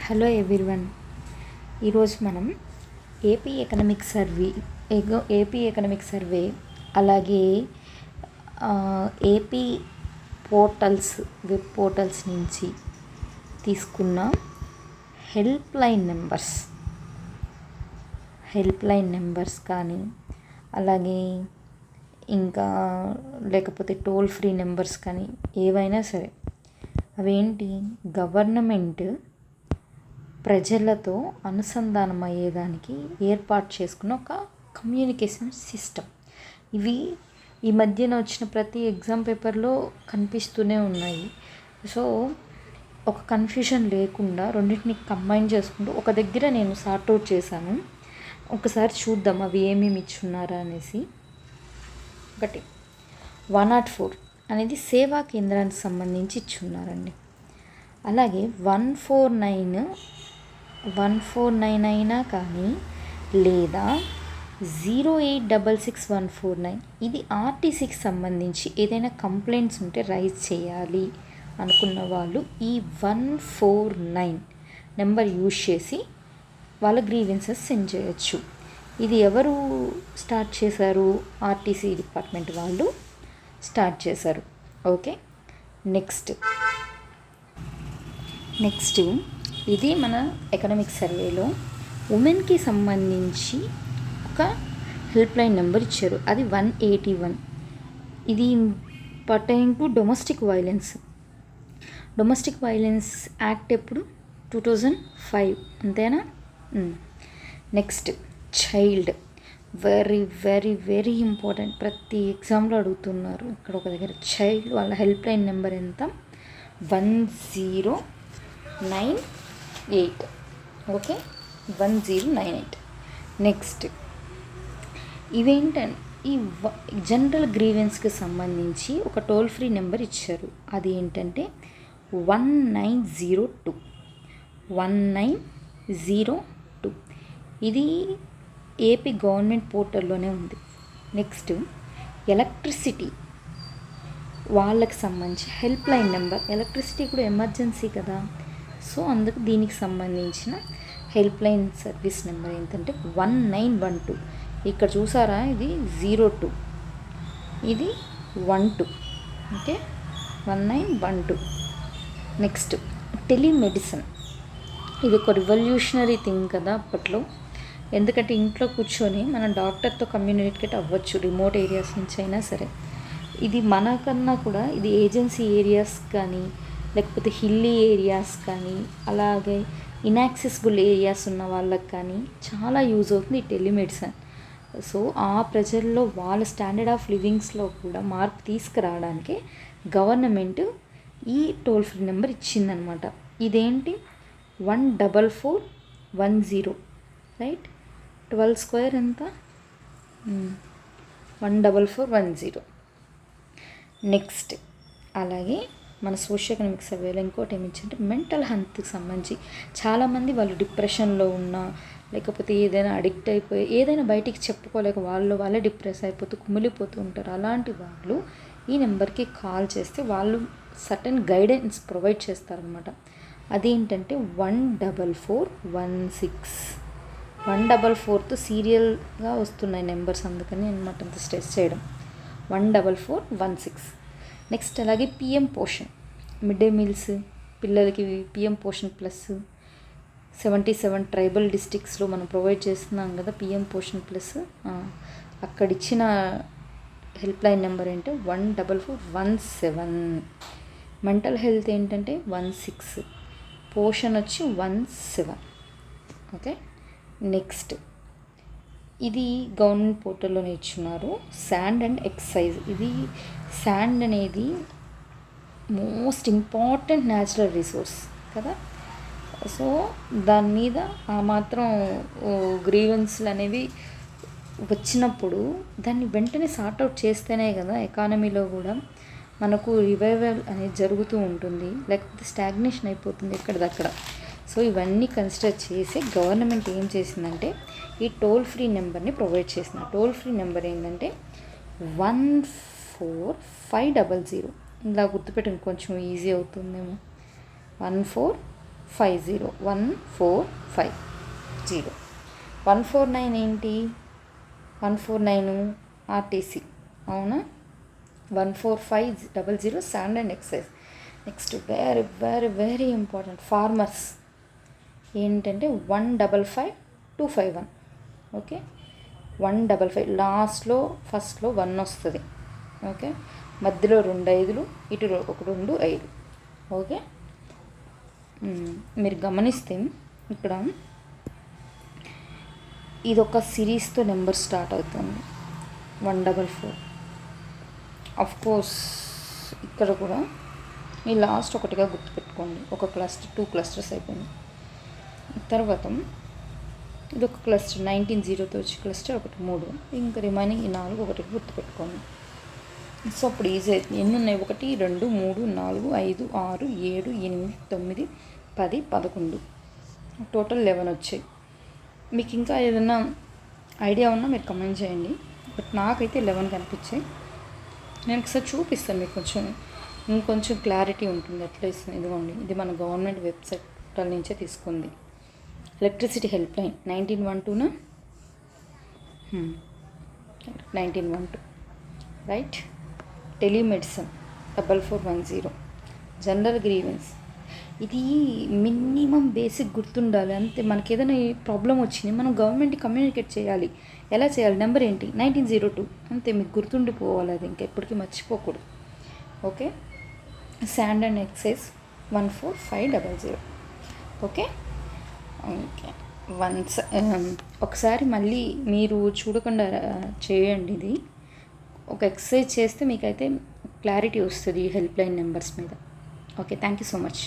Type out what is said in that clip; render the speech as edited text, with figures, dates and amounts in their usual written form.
Hello everyone. ఈరోజు మనం AP economic survey అలాగే ఏపీ వెబ్ పోర్టల్స్ నుంచి తీసుకున్న హెల్ప్ లైన్ నెంబర్స్ కానీ అలాగే ఇంకా లేకపోతే టోల్ ఫ్రీ నెంబర్స్ కానీ ఏవైనా సరే అవేంటి గవర్నమెంట్ ప్రజలతో అనుసంధానం అయ్యేదానికి ఏర్పాటు చేసుకున్న ఒక కమ్యూనికేషన్ సిస్టమ్. ఇవి ఈ మధ్యన వచ్చిన ప్రతి ఎగ్జామ్ పేపర్లో కనిపిస్తూనే ఉన్నాయి. సో ఒక కన్ఫ్యూజన్ లేకుండా రెండింటిని కంబైన్ చేసుకుంటూ ఒక దగ్గర నేను సార్ట్అవుట్ చేశాను. ఒకసారి చూద్దాం అవి ఏమేమి ఇచ్చున్నారా అనేసి. ఒకటి 104 అనేది సేవా కేంద్రానికి సంబంధించి ఇచ్చున్నారండి. అలాగే 149 అయినా కానీ లేదా 0866149 ఇది ఆర్టీసీకి సంబంధించి ఏదైనా కంప్లైంట్స్ ఉంటే రైజ్ చేయాలి అనుకున్న వాళ్ళు ఈ 149 నెంబర్ యూజ్ చేసి వాళ్ళ గ్రీవెన్సెస్ సెండ్ చేయొచ్చు. ఇది ఎవరు స్టార్ట్ చేశారు? ఆర్టీసీ డిపార్ట్మెంట్ వాళ్ళు స్టార్ట్ చేశారు. ఓకే, నెక్స్ట్ ఇది మన ఎకనామిక్ సర్వేలో ఉమెన్కి సంబంధించి ఒక హెల్ప్ లైన్ నెంబర్ ఇచ్చారు. అది 181. ఇది pertain to domestic violence act ఎప్పుడు 2005 అంతేనా? Next child, very very very important. ప్రతి ఎగ్జామ్లో అడుగుతున్నారు. ఇక్కడ ఒక దగ్గర చైల్డ్ వాళ్ళ హెల్ప్ లైన్ నెంబర్ ఎంత? 1098. ఓకే, 1098. నెక్స్ట్ ఇవేంటంటే ఈ జనరల్ గ్రీవెన్స్కి సంబంధించి ఒక టోల్ ఫ్రీ నెంబర్ ఇచ్చారు. అది ఏంటంటే 1902. ఇది ఏపీ గవర్నమెంట్ పోర్టల్లోనే ఉంది. నెక్స్ట్ ఎలక్ట్రిసిటీ వాళ్ళకి సంబంధించి హెల్ప్ లైన్ నెంబర్. ఎలక్ట్రిసిటీ కూడా ఎమర్జెన్సీ కదా, సో అందుకు దీనికి సంబంధించిన హెల్ప్ లైన్ సర్వీస్ నెంబర్ ఏంటంటే 1912. ఇక్కడ చూసారా, ఇది 02, ఇది 12. ఓకే, 1912. Next telemedicine. ఇది ఒక రివల్యూషనరీ థింగ్ కదా అప్పట్లో. ఎందుకంటే ఇంట్లో కూర్చొని మనం డాక్టర్తో కమ్యూనికేట్ అవ్వచ్చు, రిమోట్ ఏరియాస్ నుంచి అయినా సరే. ఇది మనకన్నా కూడా ఇది ఏజెన్సీ ఏరియాస్ కానీ లేకపోతే హిల్లీ ఏరియాస్ కానీ అలాగే ఇన్యాక్సెసిబుల్ ఏరియాస్ ఉన్న వాళ్ళకి కానీ చాలా యూజ్ అవుతుంది ఈ టెలిమెడిసిన్. సో ఆ ప్రజల్లో వాళ్ళ స్టాండర్డ్ ఆఫ్ లివింగ్స్లో కూడా మార్పు తీసుకురావడానికి గవర్నమెంట్ ఈ టోల్ ఫ్రీ నెంబర్ ఇచ్చిందనమాట. ఇదేంటి 14410, రైట్? 12 స్క్వేర్ ఎంత? 14410. నెక్స్ట్ అలాగే మన సోషల్ ఎకనామిక్ సర్వేలో ఇంకోటి ఏమి ఇచ్చిందంటే మెంటల్ హెల్త్కి సంబంధించి చాలామంది వాళ్ళు డిప్రెషన్లో ఉన్నా లేకపోతే ఏదైనా అడిక్ట్ అయిపోయి ఏదైనా బయటికి చెప్పుకోలేక వాళ్ళే డిప్రెస్ అయిపోతూ కుమిలిపోతూ ఉంటారు. అలాంటి వాళ్ళు ఈ నెంబర్కి కాల్ చేస్తే వాళ్ళు సర్టెన్ గైడెన్స్ ప్రొవైడ్ చేస్తారనమాట. అదేంటంటే 14416. 144తో సీరియల్గా వస్తున్నాయి నెంబర్స్, అందుకని అనమాట అంత స్ట్రెస్ చేయడం. 14416. నెక్స్ట్ అలాగే PM Poshan, mid day meals పిల్లలకి పిఎం పోషన్ ప్లస్ 77 ట్రైబల్ డిస్ట్రిక్ట్స్లో మనం ప్రొవైడ్ చేస్తున్నాం కదా పిఎం పోషన్ ప్లస్. అక్కడ ఇచ్చిన హెల్ప్ లైన్ నెంబర్ ఏంటంటే 14417. మెంటల్ హెల్త్ ఏంటంటే 16, పోషన్ వచ్చి 17. ఓకే, నెక్స్ట్ ఇది గవర్నమెంట్ పోర్టల్లోనే ఇచ్చున్నారు. Sand and excise. ఇది శాండ్ అనేది మోస్ట్ ఇంపార్టెంట్ న్యాచురల్ రిసోర్స్ కదా. సో దాని మీద ఆ మాత్రం గ్రీవెన్స్లు అనేవి వచ్చినప్పుడు దాన్ని వెంటనే సార్ట్అవుట్ చేస్తేనే కదా ఎకానమీలో కూడా మనకు రివైవల్ అనేది జరుగుతూ ఉంటుంది, లేకపోతే స్టాగ్నేషన్ అయిపోతుంది ఎక్కడిదక్కడ. సో ఇవన్నీ కన్సిడర్ చేసి గవర్నమెంట్ ఏం చేసిందంటే ఈ టోల్ ఫ్రీ నెంబర్ని ప్రొవైడ్ చేసింది. టోల్ ఫ్రీ నెంబర్ ఏంటంటే 14500. ఇలా గుర్తుపెట్టండి, కొంచెం ఈజీ అవుతుందేమో. 14500. 149 149 ఏంటి? 149 ఆర్టీసీ అవునా? 14500 sand and excise. Next very very very important farmers ఏంటంటే 155251. ఓకే, 155 లాస్ట్లో ఫస్ట్లో 1 వస్తుంది. ఓకే, మధ్యలో 2 5లు, ఇటు ఒక 2 5. ఓకే, మీరు గమనిస్తే ఇక్కడ ఇది ఒక సిరీస్తో నెంబర్ స్టార్ట్ అవుతుంది 144. ఆఫ్ కోర్స్ ఇక్కడ కూడా మీ లాస్ట్ ఒకటిగా గుర్తుపెట్టుకోండి. ఒక క్లస్టర్ 2 క్లస్టర్స్ అయిపోయింది. తర్వాత ఇది ఒక క్లస్టర్ 19-0తో వచ్చే క్లస్టర్ ఒకటి 3, ఇంకా రిమైనింగ్ ఈ 4 ఒకటి గుర్తుపెట్టుకోండి. సో అప్పుడు ఈజీ అవుతుంది. ఎన్ని ఉన్నాయి? 1 2 3 4 5 6 7 8 9 10 11, టోటల్ 11 వచ్చాయి. మీకు ఇంకా ఏదైనా ఐడియా ఉన్నా మీరు కమెంట్ చేయండి. బట్ నాకైతే 11 కనిపించాయి. నేను ఒకసారి చూపిస్తాను మీకు, ఇంకొంచెం క్లారిటీ ఉంటుంది ఎట్లా ఇస్తుంది. ఇదిగోండి, ఇది మన గవర్నమెంట్ వెబ్సైట్ నుంచే తీసుకుంది. Electricity help line 1912 1912, right. Telemedicine 4410, general grievance. ఇది మినిమం బేసిక్ గుర్తుండాలి అంతే. మనకి ఏదైనా ప్రాబ్లం వచ్చింది మనం గవర్నమెంట్కి కమ్యూనికేట్ చేయాలి. ఎలా చేయాలి? నెంబర్ ఏంటి? 1902 అంతే. మీకు గుర్తుండిపోవాలి, అది ఇంకా ఎప్పటికీ మర్చిపోకూడదు. Okay, sand and excise 14500. Okay okay, ఒకసారి మళ్ళీ మీరు చూడకుండా చేయండి. ఇది ఒక ఎక్సర్సైజ్ చేస్తే మీకైతే క్లారిటీ వస్తుంది ఈ హెల్ప్ లైన్ నెంబర్స్ మీద. Okay, thank you so much.